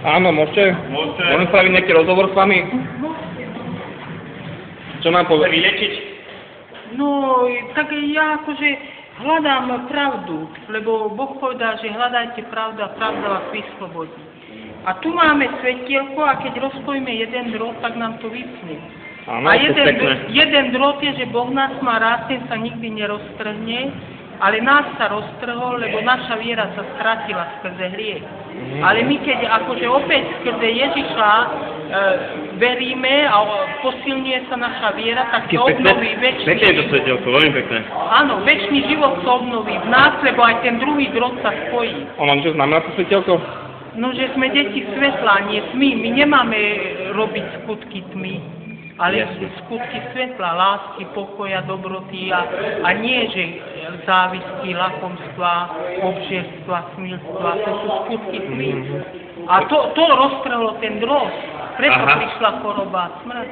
Áno, môžete? Môžete. Môžem spraviť nejaký rozhovor s vami? Čo nám povie? Vylečiť? No, tak ja akože hľadám pravdu, lebo Boh povedal, že hľadajte pravdu a pravda vás vyslobodí. A tu máme svetielko a keď rozpojíme jeden drôt, tak nám to vypne. Áno, A to je pekné. jeden drôt je, že Boh nás má rád, ten sa nikdy neroztrhne, ale nás sa roztrhol, lebo naša viera sa stratila skrze hriech. Ale my keď akože opäť skrze Ježiša veríme a posilňuje sa naša viera, tak sa obnoví večný Pekne to svetielko, veľmi pekné. Áno, večný život sa obnoví v nás, lebo aj ten druhý drôt sa spojí. Ono niečo znamená to svetielko? No, že sme deti svetla, nie tmy. My nemáme robiť skutky tmy, ale skutky svetla, lásky, pokoja, dobroty a nie, že závisti, lakomstva, obžerstva, smilstva, to sú skutky tmy. A to roztrhlo ten drôt. Preto prišla choroba a smrť.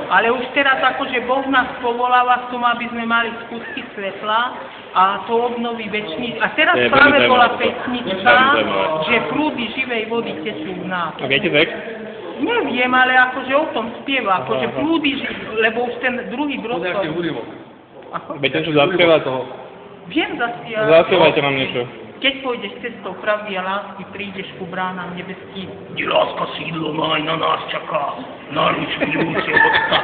Ale už teraz akože Boh nás povoláva k tomu, aby sme mali skutky svetla a to obnoví večný. A teraz práve bola pesnička, že prúdy živej vody tečú v nás. A viete vek? Neviem, ale akože o tom spieva, akože prúdy, lebo už ten druhý drôt. Viete, čo zaspieva toho? Viem zaspievať. Zaspievajte nám niečo. Keď pôjdeš cestou pravdy a lásky, prídeš ku bránam nebeským. Kde láska sídlo má, aj na nás čaká. Na ruč milujúceho Otca.